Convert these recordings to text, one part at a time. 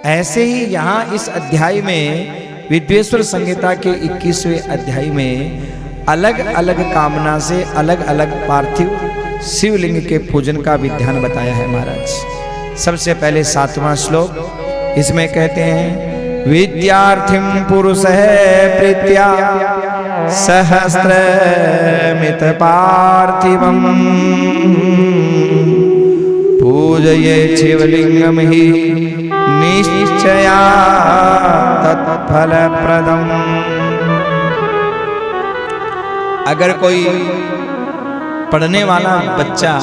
ऐसे ही यहाँ इस अध्याय में विद्वेश्वर संहिता के 21वें अध्याय में अलग अलग कामना से अलग अलग पार्थिव शिवलिंग के पूजन का विधान बताया है महाराज। सबसे पहले 7वां श्लोक, इसमें कहते हैं विद्यार्थिम पुरुष है प्रीत्या सहस्रमित पार्थिवम पूजये शिवलिंगम ही निश्चया तत्फल प्रदम। अगर कोई पढ़ने वाला बच्चा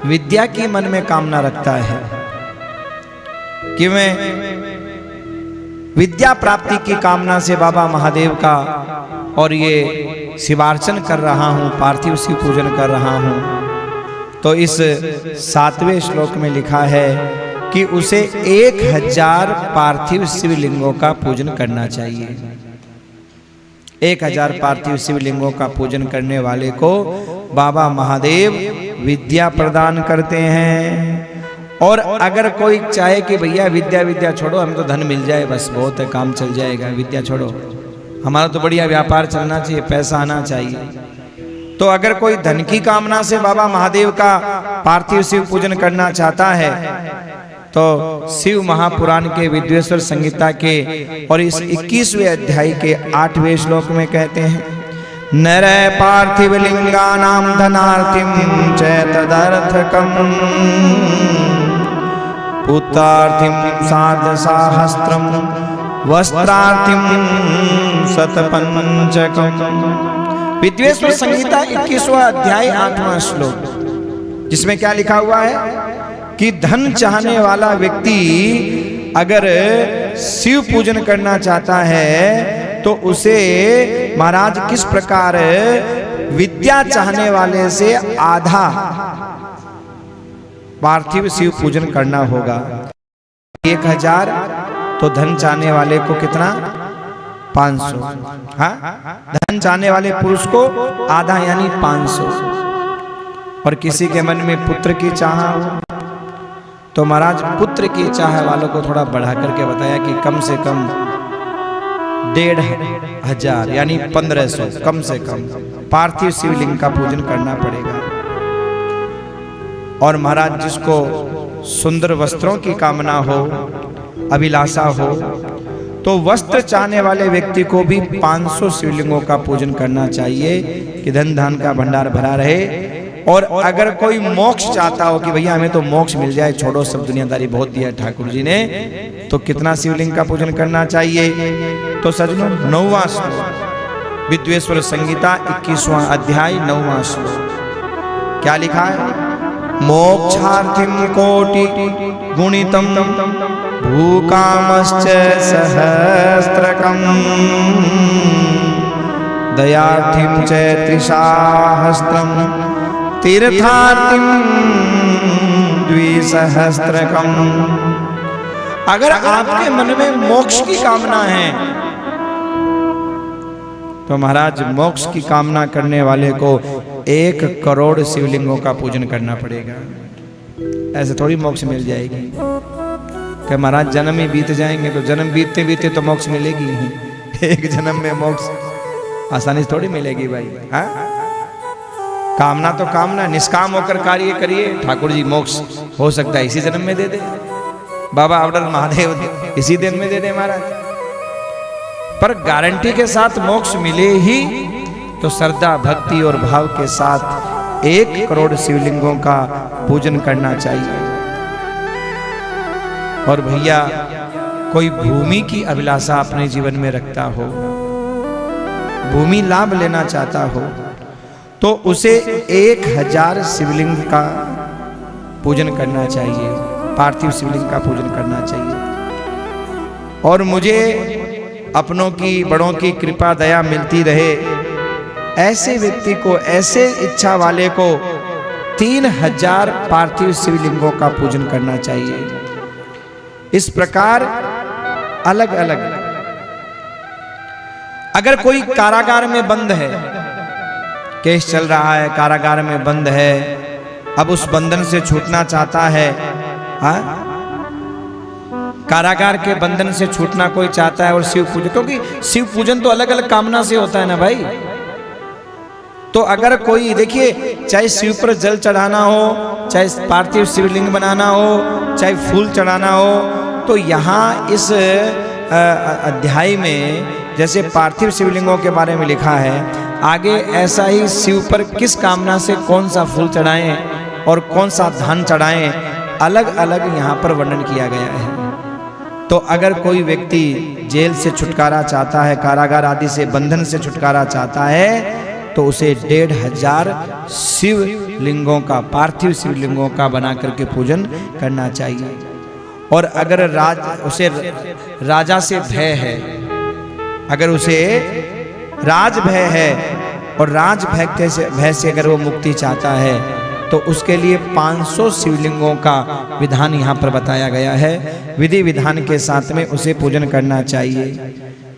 विद्या की मन में कामना रखता है कि मैं विद्या प्राप्ति की कामना से बाबा महादेव का और ये शिवार्चन कर रहा हूं, पार्थिव शिव पूजन कर रहा हूं, तो इस 7वें श्लोक में लिखा है कि उसे 1000 पार्थिव शिवलिंगों का पूजन करना चाहिए। 1000 पार्थिव शिवलिंगों का पूजन करने वाले को बाबा महादेव विद्या प्रदान करते हैं। और अगर कोई चाहे कि भैया विद्या छोड़ो, हमें तो धन मिल जाए बस बहुत है, काम चल जाएगा, विद्या छोड़ो, हमारा तो बढ़िया व्यापार चलना चाहिए, पैसा आना चाहिए, तो अगर कोई धन की कामना से बाबा महादेव का पार्थिव शिव पूजन करना चाहता है तो शिव महापुराण के विद्वेश्वर संहिता के और इस 21वें अध्याय के 8वें श्लोक में कहते हैं नर पार्थिव लिंगानाम धनार्थिम च तदर्थकम पुत्रार्थिम सार्ध सहस्त्रम वस्त्रार्थिम शतपंचकम। विद्वेश्वर संहिता 21वां अध्याय 8वां श्लोक, जिसमें क्या लिखा हुआ है कि धन चाहने वाला व्यक्ति अगर शिव पूजन करना चाहता है तो उसे महाराज किस प्रकार विद्या चाहने वाले से आधा पार्थिव शिव पूजन करना होगा। 1000 तो धन चाहने वाले को कितना 500, हाँ धन चाहने वाले पुरुष को आधा यानी 500। और किसी के मन में पुत्र की चाह हो तो महाराज पुत्र की चाह वालों को थोड़ा बढ़ा करके बताया कि कम से कम 1500 यानी 1500 कम से कम पार्थिव शिवलिंग का पूजन करना पड़ेगा। और महाराज जिसको सुंदर वस्त्रों की कामना हो, अभिलाषा हो, तो वस्त्र चाहने वाले व्यक्ति को भी 500 शिवलिंगों का पूजन करना चाहिए कि धन धान का भंडार भरा रहे। और अगर कोई मोक्ष चाहता हो कि भैया हमें तो मोक्ष मिल जाए, छोड़ो सब दुनियादारी बहुत दिया ठाकुर जी ने, तो कितना शिवलिंग का पूजन करना चाहिए? तो सजनों 9वां श्लोक विद्वेश्वर संहिता 21वां अध्याय 9वां श्लोक क्या लिखा है? मोक्षार्थिम कोटि गुणितम भूकामश्च सहस्त्रकम दयार्थिम च त्रिसहस्त्रम तीर्थार्थिम द्विसहस्त्रकम। अगर आपके मन में मोक्ष की कामना है तो महाराज मोक्ष की कामना करने वाले को 1 करोड़ शिवलिंगों का पूजन करना पड़ेगा। ऐसे थोड़ी मोक्ष मिल जाएगी कि महाराज जन्म ही बीत जाएंगे, तो जन्म बीतते बीतते तो मोक्ष मिलेगी ही। एक जन्म में मोक्ष आसानी से थोड़ी मिलेगी भाई। हाँ कामना तो कामना, निष्काम होकर कार्य करिए, ठाकुर जी मोक्ष हो सकता है इसी जन्म में दे दे, बाबा अवडल महादेव इसी दिन में दे दे महाराज, पर गारंटी के साथ मोक्ष मिले ही तो श्रद्धा भक्ति और भाव के साथ 1 करोड़ शिवलिंगों का पूजन करना चाहिए। और भैया कोई भूमि की अभिलाषा अपने जीवन में रखता हो, भूमि लाभ लेना चाहता हो, तो उसे 1000 शिवलिंग का पूजन करना चाहिए, पार्थिव शिवलिंग का पूजन करना चाहिए। और मुझे अपनों की बड़ों की कृपा दया मिलती रहे, ऐसे व्यक्ति को, ऐसे इच्छा वाले को 3000 पार्थिव शिवलिंगों का पूजन करना चाहिए। इस प्रकार अलग अलग। अगर कोई कारागार में बंद है, केस चल रहा है, कारागार में बंद है, अब उस बंधन से छूटना चाहता है, हाँ कारागार के बंधन से छूटना कोई चाहता है और शिव पूजन, क्योंकि शिव पूजन तो अलग अलग कामना से होता है ना भाई। तो अगर कोई देखिए, चाहे शिव पर जल चढ़ाना हो, चाहे पार्थिव शिवलिंग बनाना हो, चाहे फूल चढ़ाना हो, तो यहाँ इस अध्याय में जैसे पार्थिव शिवलिंगों के बारे में लिखा है, आगे ऐसा ही शिव पर किस कामना से कौन सा फूल चढ़ाएं और कौन सा धान चढ़ाएं, अलग अलग यहाँ पर वर्णन किया गया है। तो अगर कोई व्यक्ति जेल से छुटकारा चाहता है, कारागार आदि से बंधन से छुटकारा चाहता है, तो उसे 1500 शिवलिंगों का, पार्थिव शिवलिंगों का बना करके पूजन करना चाहिए। और अगर उसे राजा से भय है, अगर उसे राज भय है और राज भय से अगर वो मुक्ति चाहता है, तो उसके लिए 500 शिवलिंगों का विधान यहाँ पर बताया गया है। विधि विधान के साथ में उसे पूजन करना चाहिए।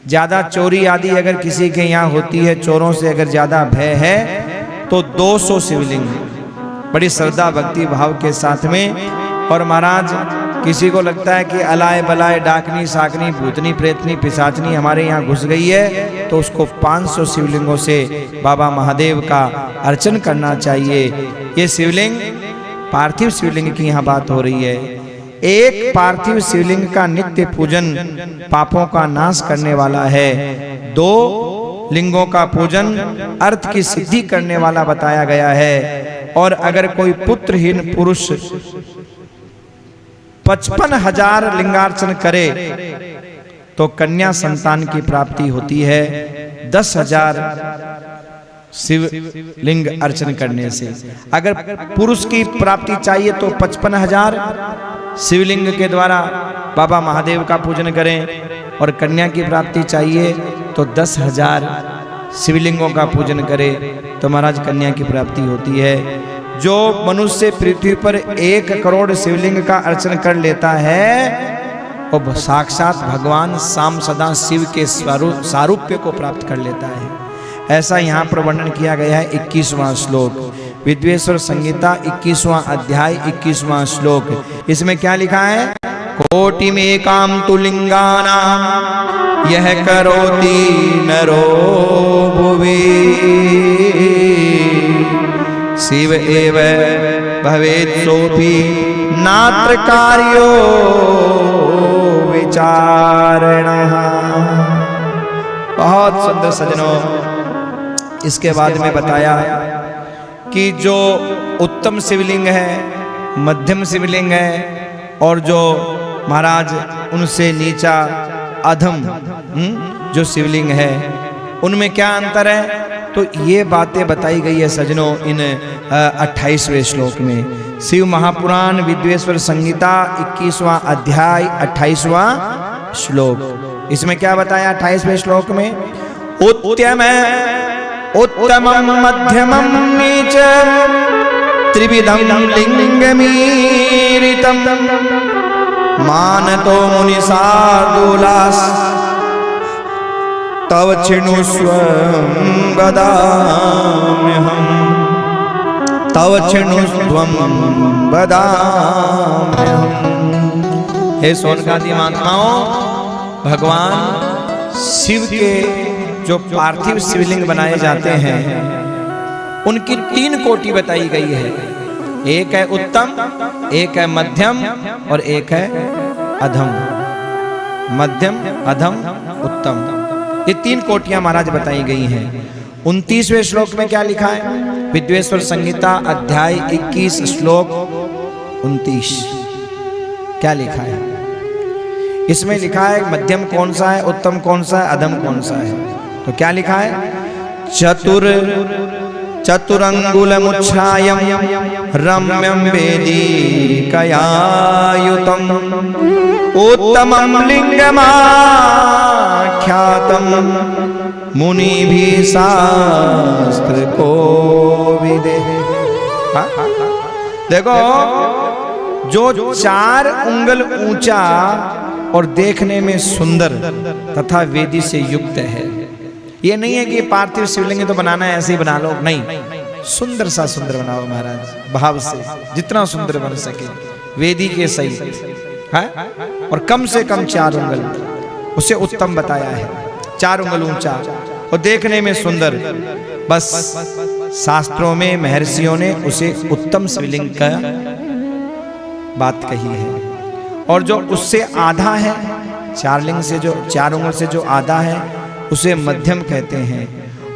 ज्यादा चोरी आदि अगर किसी के यहाँ होती है, चोरों से अगर ज्यादा भय है, तो 200 शिवलिंग बड़ी श्रद्धा भक्ति भाव के साथ में। और महाराज किसी को लगता है कि अलाय बलाय डाकनी साकनी भूतनी प्रेतनी पिशाचनी हमारे यहाँ घुस गई है, तो उसको 500 शिवलिंगों से बाबा महादेव का अर्चन करना चाहिए। ये शिवलिंग, पार्थिव शिवलिंग की यहाँ बात हो रही है। एक पार्थिव शिवलिंग का नित्य पूजन पापों का नाश करने वाला है। 2 लिंगों का पूजन अर्थ की सिद्धि करने वाला बताया गया है। और अगर कोई पुत्रहीन पुरुष 55,000 लिंगार्चन करे तो कन्या संतान की प्राप्ति होती है 10,000 शिवलिंग अर्चन करने से। अगर पुरुष की प्राप्ति चाहिए तो 55,000 शिवलिंग के द्वारा बाबा महादेव का पूजन करें, और कन्या की प्राप्ति चाहिए तो 10,000 शिवलिंगों का पूजन करें, तो महाराज कन्या की प्राप्ति होती है। जो मनुष्य पृथ्वी पर 1 करोड़ शिवलिंग का अर्चन कर लेता है, वो साक्षात भगवान शाम सदा शिव के सारूप्य को प्राप्त कर लेता है। ऐसा यहाँ पर वर्णन किया गया है। 21वां श्लोक, विद्वेश्वर संहिता 21वां अध्याय 21वां श्लोक। इसमें क्या लिखा है? कोटि में काम तु लिंगानाम यह करोति नरो भुवि शिव एव भवेत् सोपि नात्र कार्यो विचारणः। बहुत सुंदर सजनों, इसके बाद में बताया कि जो उत्तम शिवलिंग है, मध्यम शिवलिंग है, और जो महाराज उनसे नीचा अधम जो शिवलिंग है, उनमें क्या अंतर है? तो ये बातें बताई गई है सजनों इन 28वें श्लोक में। शिव महापुराण विद्वेश्वर संहिता 21वां अध्याय 28वां श्लोक। इसमें क्या बताया 28वें श्लोक में? उत्तमं मध्यमं नीचं त्रिविधं लिंगमीरितं मानतो मुनिसार्दूलास् तव क्षिणुष्व वदाम्यहम् तव क्षिणुस्त्वं वदाम्यहम्। हे सोनकादि महात्माओं, भगवान शिव के जो पार्थिव शिवलिंग बनाए जाते हैं, उनकी 3 कोटि बताई गई है। एक है उत्तम, एक है मध्यम, और एक है अधम। मध्यम, अधम, उत्तम, ये 3 कोटियां महाराज बताई गई हैं। 29वें श्लोक में क्या लिखा है? विद्वेश्वर संहिता अध्याय 21 श्लोक 29 क्या लिखा है? इसमें लिखा है मध्यम कौन सा है, उत्तम कौन सा है, अधम कौन सा है। तो क्या लिखा है? चतुरंगुलमुच्छायं रम्यं वेदिकयायुतं उत्तमं लिंगमाख्यातं मुनिभिः शास्त्र कोविदेः। देखो, जो 4 उंगल ऊंचा और देखने में सुंदर तथा वेदी से युक्त है। ये नहीं है कि पार्थिव शिवलिंग तो बनाना है ऐसे ही बना लो, नहीं, सुंदर सा सुंदर बनाओ महाराज, भाव से जितना सुंदर बन सके, वेदी के सही। है, और कम से कम 4 उंगल, उसे उत्तम बताया है। 4 उंगल ऊंचा और देखने में सुंदर। बस शास्त्रों में महर्षियों ने उसे उत्तम शिवलिंग का बात कही है। और जो उससे आधा है, 4 लिंग से जो 4 उंगल से जो आधा है उसे मध्यम कहते हैं,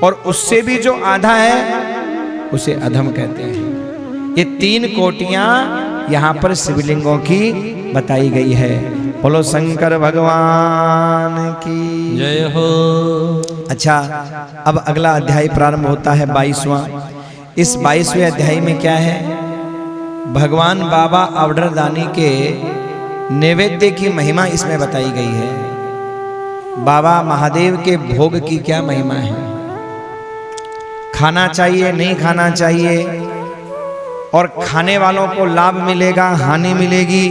और उससे भी जो आधा है उसे अधम कहते हैं। ये 3 कोटियां यहाँ पर शिवलिंगों की बताई गई है। बोलो शंकर भगवान की जय हो। अच्छा, अब अगला अध्याय प्रारंभ होता है 22वां। इस 22वें अध्याय में क्या है? भगवान बाबा अवडरदानी के नैवेद्य की महिमा इसमें बताई गई है। बाबा महादेव के भोग की क्या महिमा है, खाना चाहिए नहीं खाना चाहिए, और खाने वालों को लाभ मिलेगा हानि मिलेगी।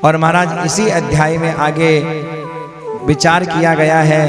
और महाराज इसी अध्याय में आगे विचार किया गया है